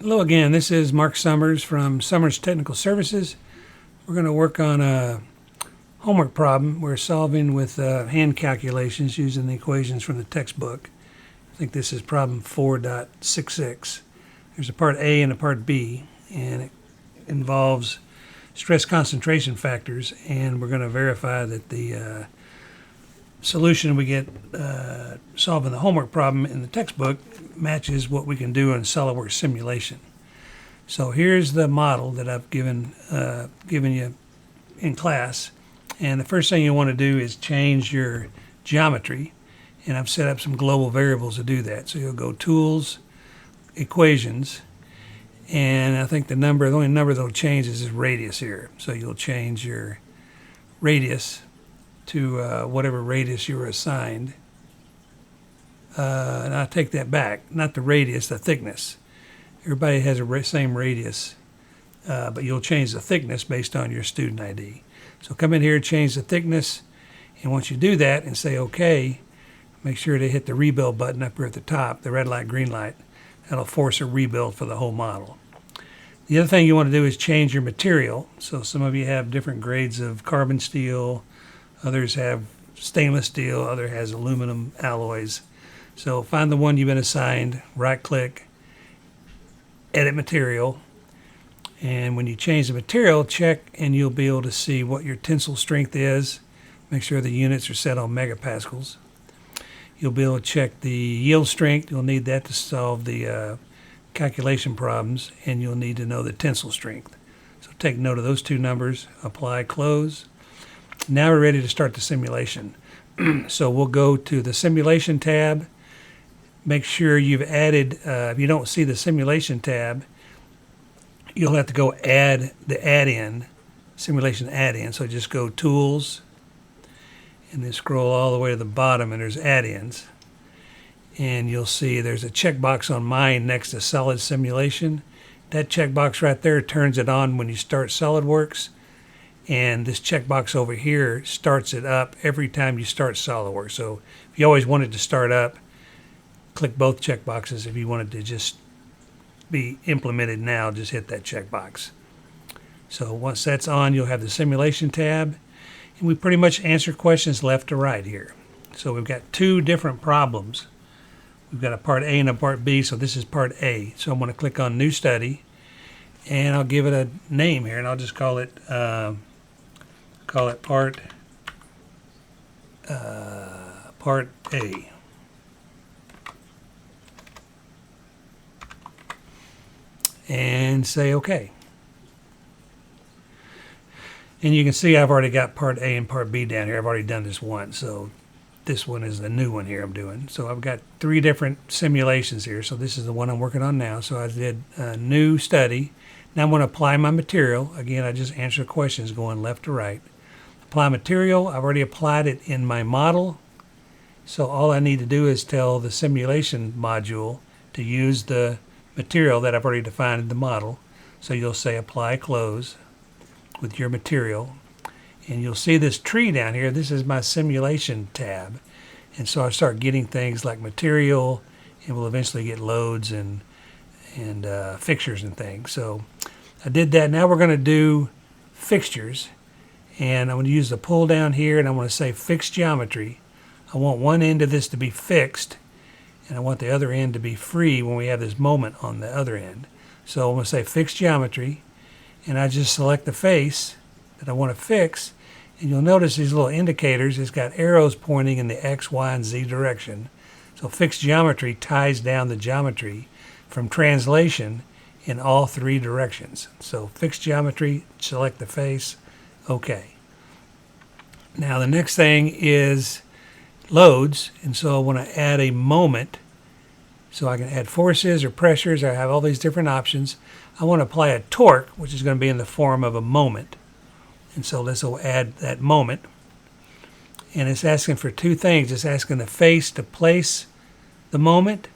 Hello again, this is Mark Summers from Summers Technical Services. We're going to work on a homework problem we're solving with hand calculations using the equations from the textbook. I think this is problem 4.66. There's a part A and a part B, and it involves stress concentration factors, and we're going to verify that the solution we get solving the homework problem in the textbook matches what we can do in Solidworks Simulation. So here's the model that I've given you in class, and the first thing you want to do is change your geometry, and I've set up some global variables to do that. So you'll go Tools, Equations, and I think the only number that'll change is radius here. So you'll change your radius to whatever radius you were assigned. And I take that back, not the radius, the thickness. Everybody has the same radius, but you'll change the thickness based on your student ID. So come in here, change the thickness, and once you do that and say OK, make sure to hit the rebuild button up here at the top, the red light, green light. That'll force a rebuild for the whole model. The other thing you want to do is change your material. So some of you have different grades of carbon steel, others have stainless steel, others has aluminum alloys. So find the one you've been assigned, right-click, edit material, and when you change the material, check and you'll be able to see what your tensile strength is. Make sure the units are set on megapascals. You'll be able to check the yield strength. You'll need that to solve the calculation problems, and you'll need to know the tensile strength. So take note of those two numbers, apply, close. Now we're ready to start the simulation. So we'll go to the Simulation tab. Make sure you've added, if you don't see the Simulation tab, you'll have to go add the add-in, Simulation add-in. So just go Tools, and then scroll all the way to the bottom, and there's add-ins. And you'll see there's a checkbox on mine next to Solid Simulation. That checkbox right there turns it on when you start SolidWorks. And this checkbox over here starts it up every time you start SolidWorks. So if you always wanted to start up, click both checkboxes. If you wanted to just be implemented now, just hit that checkbox. So once that's on, you'll have the Simulation tab. And we pretty much answer questions left to right here. So we've got two different problems. We've got a part A and a part B, so this is part A. So I'm going to click on New Study, and I'll give it a name here, and I'll just call it part A. And say OK. And you can see I've already got part A and part B down here. I've already done this once, so this one is the new one here I'm doing. So I've got three different simulations here. So this is the one I'm working on now. So I did a New Study. Now I'm going to apply my material. Again, I just answer questions going left to right. Apply material. I've already applied it in my model. So all I need to do is tell the simulation module to use the material that I've already defined in the model. So you'll say apply, close with your material. And you'll see this tree down here. This is my simulation tab. And so I start getting things like material, and we'll eventually get loads and fixtures and things. So I did that. Now we're going to do fixtures. And I'm going to use the pull down here, and I'm going to say fixed geometry. I want one end of this to be fixed, and I want the other end to be free when we have this moment on the other end. So I'm going to say fixed geometry, and I just select the face that I want to fix, and you'll notice these little indicators. It's got arrows pointing in the X, Y, and Z direction. So fixed geometry ties down the geometry from translation in all three directions. So fixed geometry, select the face, OK. Now the next thing is loads, and so I want to add a moment. So I can add forces or pressures. I have all these different options. I want to apply a torque, which is going to be in the form of a moment. And so this will add that moment. And it's asking for two things. It's asking the face to place the moment,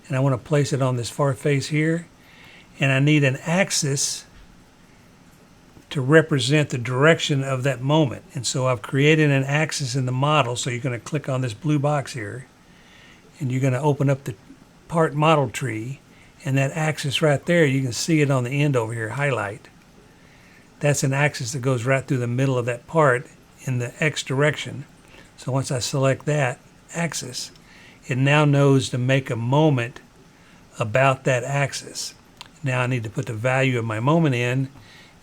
and I want to place it on this far face here. And I need an axis to represent the direction of that moment. And so I've created an axis in the model. So you're going to click on this blue box here, and you're going to open up the part model tree, And that axis right there, you can see it on the end over here, highlight. That's an axis that goes right through the middle of that part in the X direction. So once I select that axis, it now knows to make a moment about that axis. Now I need to put the value of my moment in,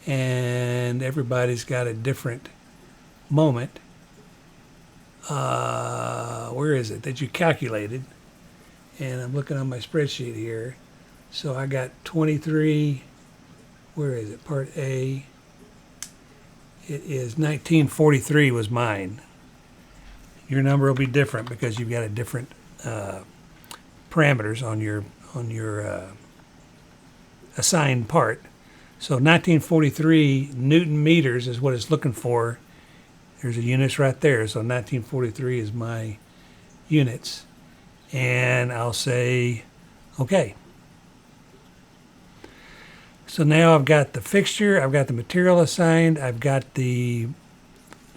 and everybody's got a different moment. Where is it that you calculated? And I'm looking on my spreadsheet here. So I got 23, where is it, part A? It is 1943 was mine. Your number will be different because you've got a different parameters on your assigned part. So 1943 Newton meters is what it's looking for. There's a units right there. So 1943 is my units. And I'll say, okay. So now I've got the fixture, I've got the material assigned, I've got the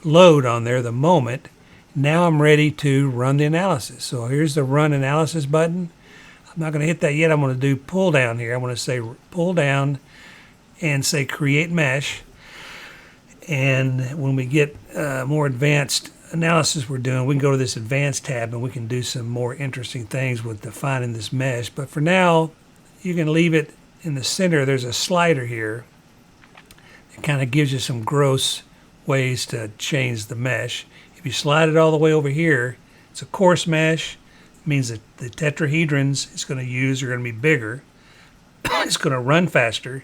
load on there, the moment. Now I'm ready to run the analysis. So here's the run analysis button. I'm not going to hit that yet. I'm going to do pull down here. I'm going to say pull down and say create mesh. And when we get more advanced analysis we're doing, we can go to this advanced tab and we can do some more interesting things with defining this mesh. But for now, you can leave it in the center. There's a slider here. It kind of gives you some gross ways to change the mesh. If you slide it all the way over here, it's a coarse mesh. It means that the tetrahedrons it's going to use are going to be bigger. It's going to run faster,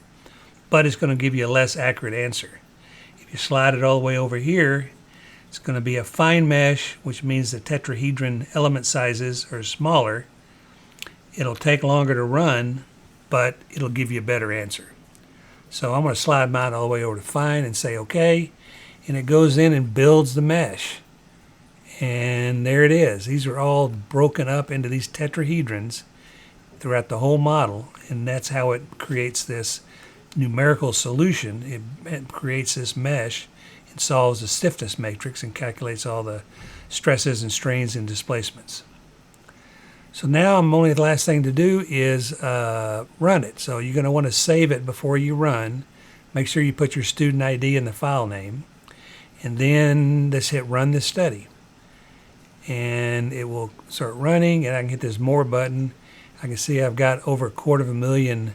but it's going to give you a less accurate answer. If you slide it all the way over here, it's going to be a fine mesh, which means the tetrahedron element sizes are smaller. It'll take longer to run, but it'll give you a better answer. So I'm going to slide mine all the way over to fine and say OK, and it goes in and builds the mesh. And there it is. These are all broken up into these tetrahedrons throughout the whole model, and that's how it creates this numerical solution. It creates this mesh and solves the stiffness matrix and calculates all the stresses and strains and displacements. So now only the last thing to do is run it. So you're going to want to save it before you run. Make sure you put your student ID in the file name. And then let's hit run this study. And it will start running, and I can hit this more button. I can see I've got over 250,000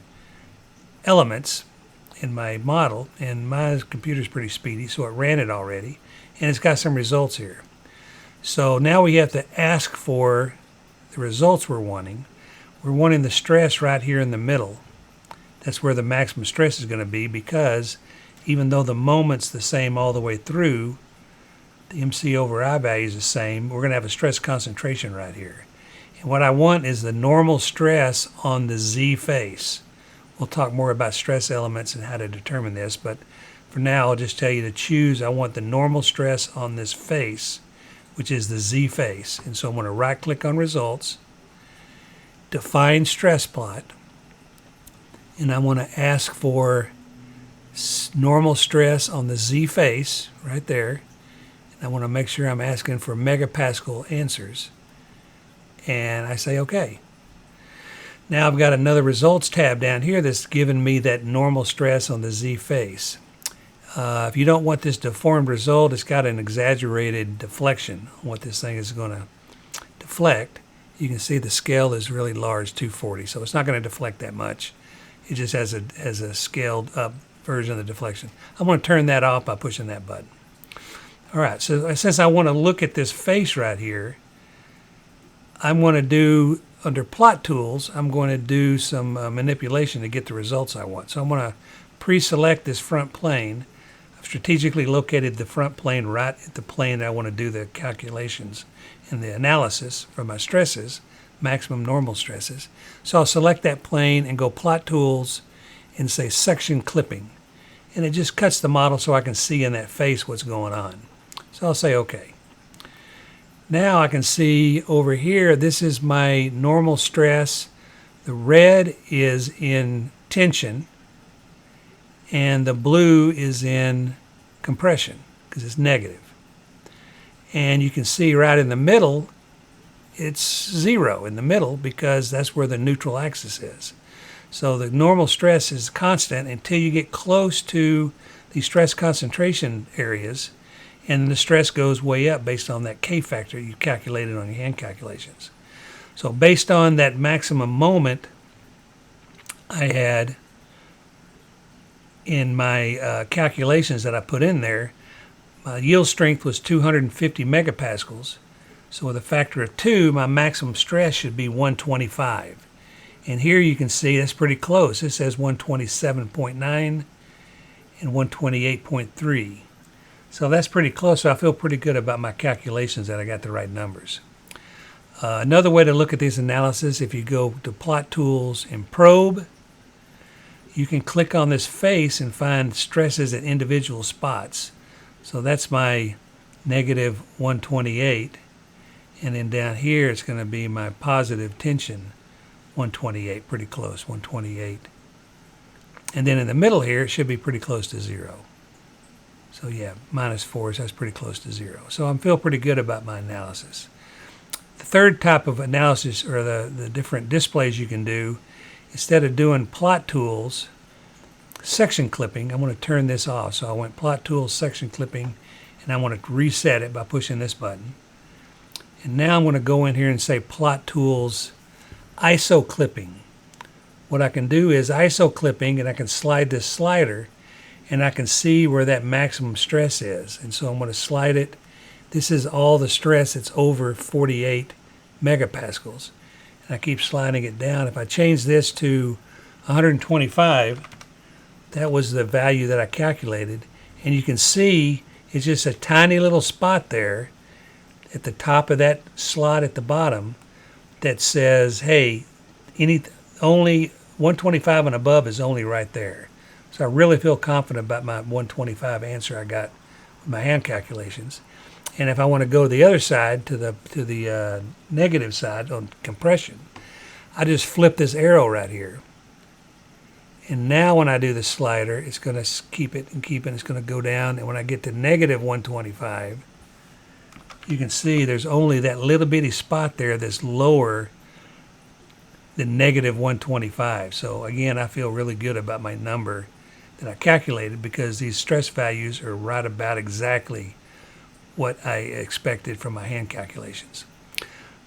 elements in my model, and my computer's pretty speedy, so it ran it already. And it's got some results here. So now we have to ask for the results we're wanting. We're wanting the stress right here in the middle. That's where the maximum stress is going to be, because even though the moment's the same all the way through, the MC over I value is the same, we're going to have a stress concentration right here. And what I want is the normal stress on the Z face. We'll talk more about stress elements and how to determine this, but for now I'll just tell you to choose. I want the normal stress on this face, which is the Z face. And so I'm going to right click on results, define stress plot, and I want to ask for normal stress on the Z face right there. And I want to make sure I'm asking for megapascal answers. And I say OK. Now I've got another results tab down here that's giving me that normal stress on the Z face. If you don't want this deformed result, it's got an exaggerated deflection on what this thing is going to deflect. You can see the scale is really large, 240, so it's not going to deflect that much. It just has a scaled up version of the deflection. I'm going to turn that off by pushing that button. All right, so since I want to look at this face right here, I'm going to do, under plot tools, I'm going to do some manipulation to get the results I want. So I'm going to pre-select this front plane. I've strategically located the front plane right at the plane that I want to do the calculations and the analysis for my stresses, maximum normal stresses. So I'll select that plane and go plot tools and say section clipping. And it just cuts the model so I can see in that face what's going on. So I'll say OK. Now I can see over here, this is my normal stress. The red is in tension, and the blue is in compression because it's negative. And you can see right in the middle, it's 0 in the middle because that's where the neutral axis is. So the normal stress is constant until you get close to the stress concentration areas, and the stress goes way up based on that K factor you calculated on your hand calculations. So based on that maximum moment I had in my calculations that I put in there, my yield strength was 250 megapascals. So with a factor of 2, my maximum stress should be 125. And here you can see that's pretty close. It says 127.9 and 128.3. So that's pretty close. So I feel pretty good about my calculations that I got the right numbers. Another way to look at this analysis, if you go to Plot Tools and Probe, you can click on this face and find stresses at individual spots. So that's my negative 128. And then down here, it's going to be my positive tension, 128, pretty close, 128. And then in the middle here, it should be pretty close to 0. So yeah, -4, so that's pretty close to 0. So I feel pretty good about my analysis. The third type of analysis, or the different displays you can do, instead of doing Plot Tools, Section Clipping, I'm going to turn this off. So I went Plot Tools, Section Clipping, and I want to reset it by pushing this button. And now I'm going to go in here and say Plot Tools, ISO Clipping. What I can do is ISO Clipping, and I can slide this slider, and I can see where that maximum stress is. And so I'm going to slide it. This is all the stress. It's over 48 megapascals. And I keep sliding it down. If I change this to 125, that was the value that I calculated. And you can see it's just a tiny little spot there at the top of that slot at the bottom that says, hey, only 125 and above is only right there. So I really feel confident about my 125 answer I got with my hand calculations. And if I want to go to the other side, to the negative side on compression, I just flip this arrow right here. And now when I do the slider, it's going to keep it and keep it. It's going to go down. And when I get to negative 125, you can see there's only that little bitty spot there that's lower than negative 125. So again, I feel really good about my number that I calculated, because these stress values are right about exactly what I expected from my hand calculations.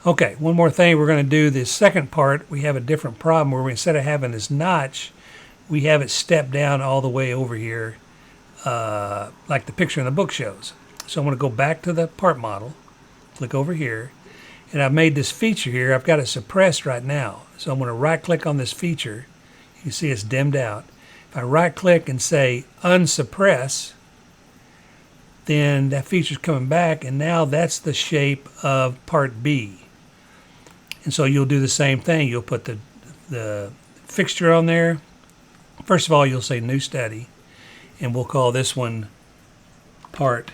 Okay, one more thing. We're going to do this second part. We have a different problem where instead of having this notch, we have it step down all the way over here, like the picture in the book shows. So I'm going to go back to the part model, click over here, and I've made this feature here. I've got it suppressed right now. So I'm going to right click on this feature. You can see it's dimmed out. If I right click and say unsuppress, then that feature's coming back, and now that's the shape of part B. And so you'll do the same thing. You'll put the fixture on there. First of all, you'll say new study, and we'll call this one part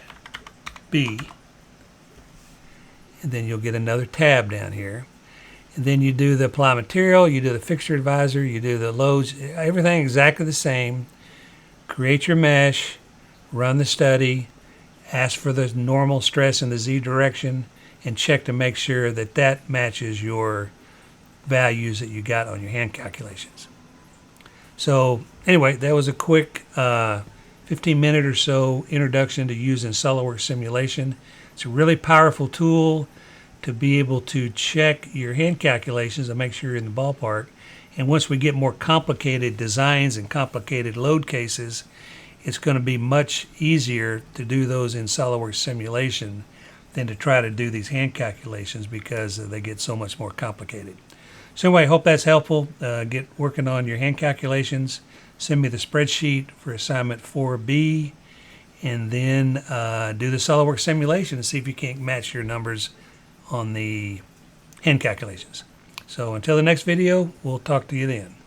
B. And then you'll get another tab down here. And then you do the apply material, you do the fixture advisor, you do the loads, everything exactly the same. Create your mesh, run the study, ask for the normal stress in the Z direction, and check to make sure that that matches your values that you got on your hand calculations. So anyway, that was a quick 15-minute or so introduction to using Solidworks Simulation. It's a really powerful tool to be able to check your hand calculations and make sure you're in the ballpark. And once we get more complicated designs and complicated load cases, it's going to be much easier to do those in Solidworks Simulation than to try to do these hand calculations, because they get so much more complicated. So anyway, I hope that's helpful. Get working on your hand calculations. Send me the spreadsheet for assignment 4B, and then do the Solidworks Simulation and see if you can't match your numbers on the hand calculations. So until the next video, we'll talk to you then.